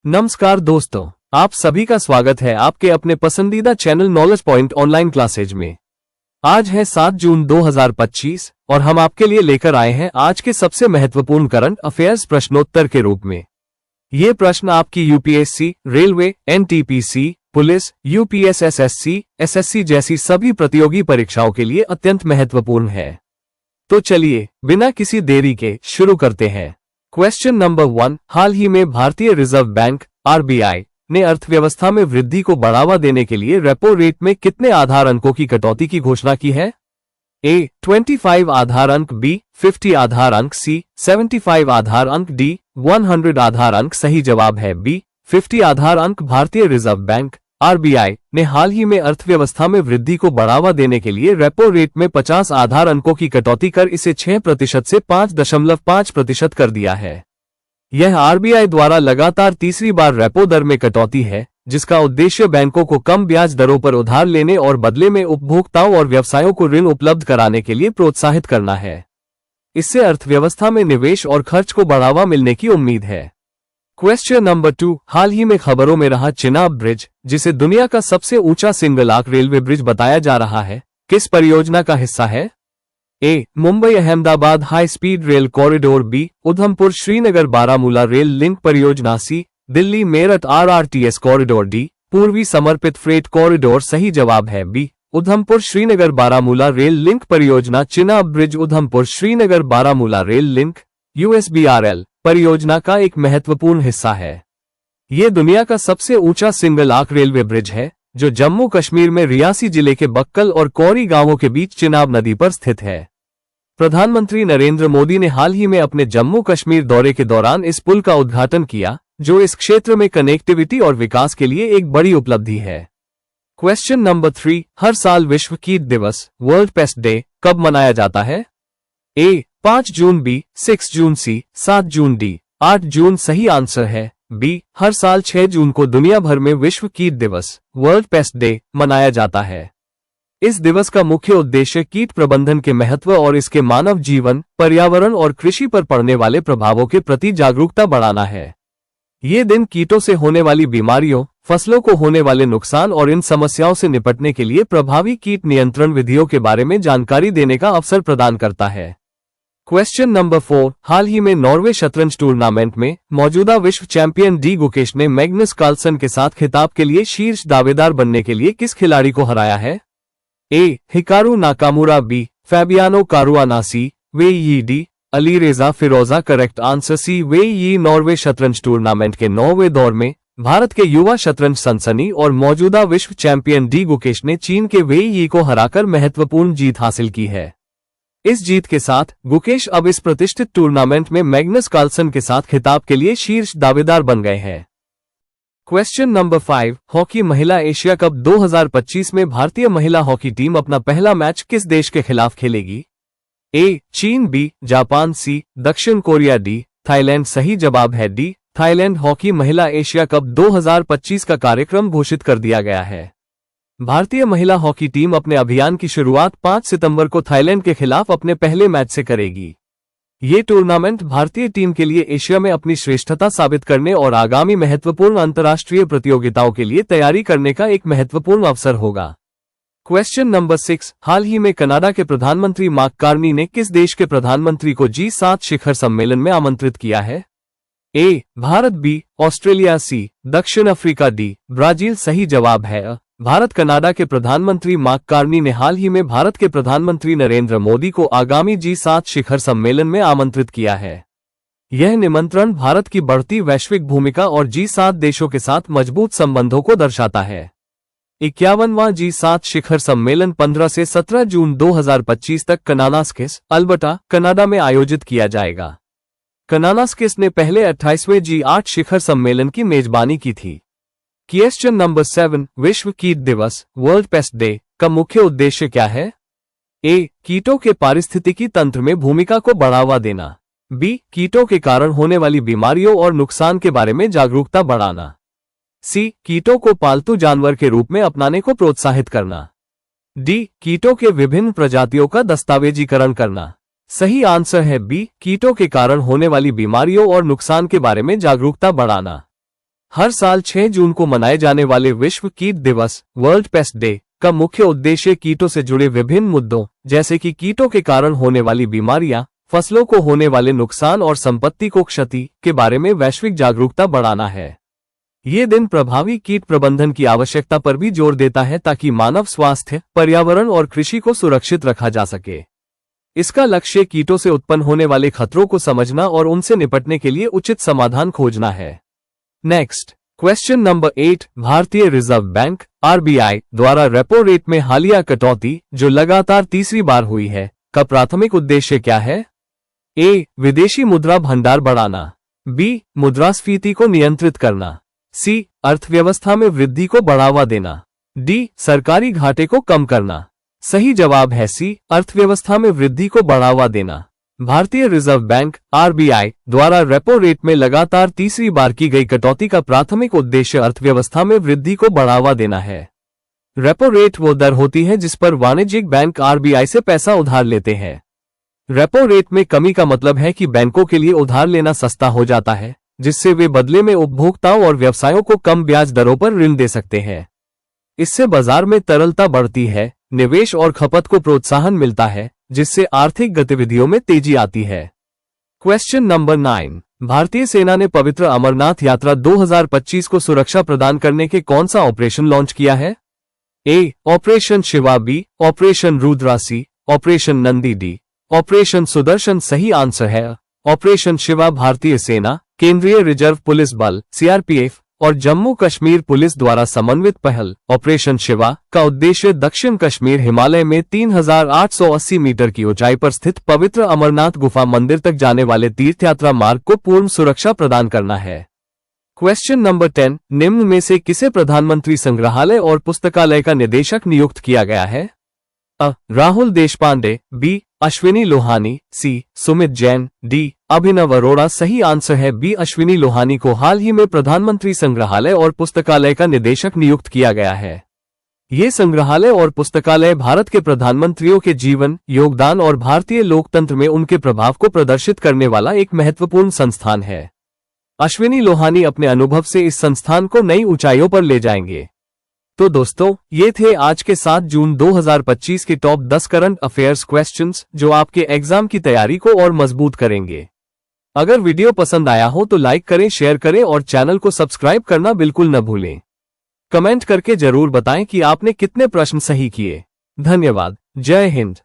नमस्कार दोस्तों, आप सभी का स्वागत है आपके अपने पसंदीदा channel knowledge point online classes में। आज है 7 जून 2025 और हम आपके लिए लेकर आए हैं आज के सबसे महत्वपूर्ण करंट अफेयर्स प्रश्नोत्तर के रूप में। ये प्रश्न आपकी UPSC, railway, NTPC, police, UPSSSC, SSC जैसी सभी प्रतियोगी परीक्षाओं के लिए अत्यंत महत्वपूर्ण है। तो चलिए बिना किसी देरी के शुरू करते हैं। क्वेश्चन नंबर 1, हाल ही में भारतीय रिजर्व बैंक आरबीआई ने अर्थव्यवस्था में वृद्धि को बढ़ावा देने के लिए रेपो रेट में कितने आधार अंकों की कटौती की घोषणा की है? ए 25 आधार अंक, बी 50 आधार अंक, सी 75 आधार अंक, डी 100 आधार अंक। सही जवाब है बी 50 आधार अंक। भारतीय रिजर्व बैंक आरबीआई ने हाल ही में अर्थव्यवस्था में वृद्धि को बढ़ावा देने के लिए रेपो रेट में 50 आधार अंकों की कटौती कर इसे 6% से 5.5% कर दिया है। यह आरबीआई द्वारा लगातार तीसरी बार रेपो दर में कटौती है, जिसका उद्देश्य बैंकों को कम ब्याज दरों पर उधार लेने और बदले में उपभोक्ताओं और व्यवसायों को ऋण उपलब्ध कराने के लिए प्रोत्साहित करना है। इससे अर्थव्यवस्था में निवेश और खर्च को बढ़ावा मिलने की उम्मीद है। क्वेश्चन नंबर 2, हाल ही में खबरों में रहा चिनाब ब्रिज, जिसे दुनिया का सबसे ऊंचा सिंगल आर्क रेलवे ब्रिज बताया जा रहा है, किस परियोजना का हिस्सा है? A Mumbai Ahmedabad high speed rail corridor, B Udhampur Srinagar Baramulla rail link परियोजना, C Delhi Meerut RRTS corridor, D पूर्वी समर्पित फ्रेट कॉरिडोर। सही जवाब है B Udhampur Srinagar Baramulla rail link परियोजना। Chenab bridge Udhampur Srinagar Baramulla rail link USBRL परियोजना का एक महत्वपूर्ण हिस्सा है। ये दुनिया का सबसे ऊंचा सिंगल आर्क रेलवे ब्रिज है, जो जम्मू कश्मीर में रियासी जिले के बक्कल और कौरी गांवों के बीच चिनाब नदी पर स्थित है। प्रधानमंत्री नरेंद्र मोदी ने हाल ही में अपने जम्मू कश्मीर दौरे के दौरान इस पुल का उद्घाटन किया, जो इस क्षेत्र में कनेक्टिविटी और विकास के लिए एक बड़ी उपलब्धि है। क्वेश्चन नंबर 3, हर साल विश्व कीट दिवस वर्ल्ड पेस्ट डे कब मनाया जाता है? ए 5 जून, बी 6 जून, सी 7 जून, डी 8 जून। सही आंसर है बी हर साल 6 जून को दुनिया भर में विश्व कीट दिवस वर्ल्ड पेस्ट डे मनाया जाता है। इस दिवस का मुख्य उद्देश्य कीट प्रबंधन के महत्व और इसके मानव जीवन, पर्यावरण और कृषि पर पड़ने वाले प्रभावों के प्रति जागरूकता बढ़ाना है। ये दिन कीटों से होने वाली बीमारियों, फसलों को होने वाले नुकसान और इन समस्याओं से निपटने के लिए प्रभावी कीट नियंत्रण विधियों के बारे में जानकारी देने का अवसर प्रदान करता है। क्वेश्चन नंबर 4, हाल ही में नॉर्वे शतरंज टूर्नामेंट में मौजूदा विश्व चैंपियन डी गुकेश ने मैग्नस कार्लसन के साथ खिताब के लिए शीर्ष दावेदार बनने के लिए किस खिलाड़ी को हराया है? A Hikaru Nakamura, B Fabiano Caruana, C Wei, D Ali रेजा फिरोजा। करेक्ट आंसर सी वेई। नॉर्वे शतरंज टूर्नामेंट के 9वें दौर में भारत के युवा शतरंज सनसनी और मौजूदा विश्व चैंपियन डी गुकेश ने चीन के वेई को हराकर महत्वपूर्ण जीत हासिल की है। इस जीत के साथ गुकेश अब इस प्रतिष्ठित टूर्नामेंट में मैग्नस कार्लसन के साथ खिताब के लिए शीर्ष दावेदार बन गए हैं। क्वेश्चन नंबर 5, हॉकी महिला एशिया कप 2025 में भारतीय महिला हॉकी टीम अपना पहला मैच किस देश के खिलाफ खेलेगी? ए चीन, बी जापान, सी दक्षिण कोरिया, डी थाईलैंड। सही जवाब है डी थाईलैंड। हॉकी महिला एशिया कप 2025 का कार्यक्रम घोषित कर दिया गया है। भारतीय महिला हॉकी टीम अपने अभियान की शुरुआत 5 सितंबर को थाईलैंड के खिलाफ अपने पहले मैच से करेगी। ये टूर्नामेंट भारतीय टीम के लिए एशिया में अपनी श्रेष्ठता साबित करने और आगामी महत्वपूर्ण अंतर्राष्ट्रीय प्रतियोगिताओं के लिए तैयारी करने का एक महत्वपूर्ण अवसर होगा। क्वेश्चन नंबर 6, हाल ही में कनाडा के प्रधानमंत्री मार्क कार्नी ने किस देश के प्रधानमंत्री को G7 शिखर सम्मेलन में आमंत्रित किया है? ए भारत, बी ऑस्ट्रेलिया, सी दक्षिण अफ्रीका, डी ब्राजील। सही जवाब है भारत। कनाडा के प्रधानमंत्री मार्क कार्नी ने हाल ही में भारत के प्रधानमंत्री नरेंद्र मोदी को आगामी G7 शिखर सम्मेलन में आमंत्रित किया है। यह निमंत्रण भारत की बढ़ती वैश्विक भूमिका और G7 देशों के साथ मजबूत संबंधों को दर्शाता है। 51वां G7 शिखर सम्मेलन 15 से 17 जून 2025 तक कनानास्किस, अल्बर्टा, कनाडा में आयोजित किया जाएगा। कनानास्किस ने पहले 28वें G8 शिखर सम्मेलन की मेजबानी की थी। क्वेश्चन नंबर 7, विश्व कीट दिवस वर्ल्ड पेस्ट डे का मुख्य उद्देश्य क्या है? ए कीटों के पारिस्थितिकी तंत्र में भूमिका को बढ़ावा देना, बी कीटों के कारण होने वाली बीमारियों और नुकसान के बारे में जागरूकता बढ़ाना, सी कीटों को पालतू जानवर के रूप में अपनाने को प्रोत्साहित करना, डी कीटों के विभिन्न प्रजातियों का दस्तावेजीकरण करना। सही आंसर है बी कीटों के कारण होने वाली बीमारियों और नुकसान के बारे में जागरूकता बढ़ाना। हर साल 6 जून को मनाए जाने वाले विश्व कीट दिवस वर्ल्ड पेस्ट डे का मुख्य उद्देश्य कीटों से जुड़े विभिन्न मुद्दों जैसे कि कीटों के कारण होने वाली बीमारियां, फसलों को होने वाले नुकसान और संपत्ति को क्षति के बारे में वैश्विक जागरूकता बढ़ाना है। ये दिन प्रभावी कीट प्रबंधन की आवश्यकता पर भी जोर देता है ताकि मानव स्वास्थ्य, पर्यावरण और कृषि को सुरक्षित रखा जा सके। इसका लक्ष्य कीटों से उत्पन्न होने वाले खतरों को समझना और उनसे निपटने के लिए उचित समाधान खोजना है। नेक्स्ट क्वेश्चन नंबर 8, भारतीय रिजर्व बैंक आरबीआई द्वारा रेपो रेट में हालिया कटौती जो लगातार तीसरी बार हुई है का प्राथमिक उद्देश्य क्या है? ए. विदेशी मुद्रा भंडार बढ़ाना, बी. मुद्रास्फीति को नियंत्रित करना, सी. अर्थव्यवस्था में वृद्धि को बढ़ावा देना, डी. सरकारी घाटे को कम करना। सही जवाब है सी. अर्थव्यवस्था में वृद्धि को बढ़ावा देना। भारतीय रिजर्व बैंक आरबीआई द्वारा रेपो रेट में लगातार तीसरी बार की गई कटौती का प्राथमिक उद्देश्य अर्थव्यवस्था में वृद्धि को बढ़ावा देना है। रेपो रेट वो दर होती है जिस पर वाणिज्यिक बैंक आरबीआई से पैसा उधार लेते हैं। रेपो रेट में कमी का मतलब है कि बैंकों के लिए उधार लेना सस्ता हो जाता है, जिससे वे बदले में उपभोक्ताओं और व्यवसायों को कम ब्याज दरों पर ऋण दे सकते हैं। इससे बाजार में तरलता बढ़ती है, निवेश और खपत को प्रोत्साहन मिलता है, जिससे आर्थिक गतिविधियों में तेजी आती है। क्वेश्चन नंबर 9, भारतीय सेना ने पवित्र अमरनाथ यात्रा 2025 को सुरक्षा प्रदान करने के कौन सा ऑपरेशन लॉन्च किया है? A. Operation Shiva, B. Operation Rudra, C. Operation Nandi, D. Operation Sudarshan. सही आंसर है ऑपरेशन शिवा। भारतीय सेना, केंद्रीय रिजर्व पुलिस बल सीआरपीएफ और जम्मू कश्मीर पुलिस द्वारा समन्वित पहल ऑपरेशन शिवा का उद्देश्य दक्षिण कश्मीर हिमालय में 3880 मीटर की ऊंचाई पर स्थित पवित्र अमरनाथ गुफा मंदिर तक जाने वाले तीर्थयात्रा मार्ग को पूर्ण सुरक्षा प्रदान करना है। क्वेश्चन नंबर 10, निम्न में से किसे प्रधानमंत्री संग्रहालय और पुस्तकालय का निदेशक नियुक्त किया गया है? अ. राहुल देशपांडे, बी. अश्विनी लोहानी, सी. सुमित जैन, डी. अभिनव अरोड़ा। सही आंसर है बी. अश्विनी लोहानी को हाल ही में प्रधानमंत्री संग्रहालय और पुस्तकालय का निदेशक नियुक्त किया गया है। ये संग्रहालय और पुस्तकालय भारत के प्रधानमंत्रियों के जीवन, योगदान और भारतीय लोकतंत्र में उनके प्रभाव को प्रदर्शित करने वाला एक महत्वपूर्ण संस्थान है। अश्विनी लोहानी अपने अनुभव से इस संस्थान को नई ऊंचाइयों पर ले जाएंगे। तो दोस्तों, ये थे आज के 7 जून 2025 के टॉप 10 करंट अफेयर्स क्वेश्चंस जो आपके एग्जाम की तैयारी को और मजबूत करेंगे। अगर वीडियो पसंद आया हो तो लाइक करें, शेयर करें और चैनल को सब्सक्राइब करना बिल्कुल न भूलें। कमेंट करके जरूर बताएं कि आपने कितने प्रश्न सही किए। धन्यवाद। जय हिंद।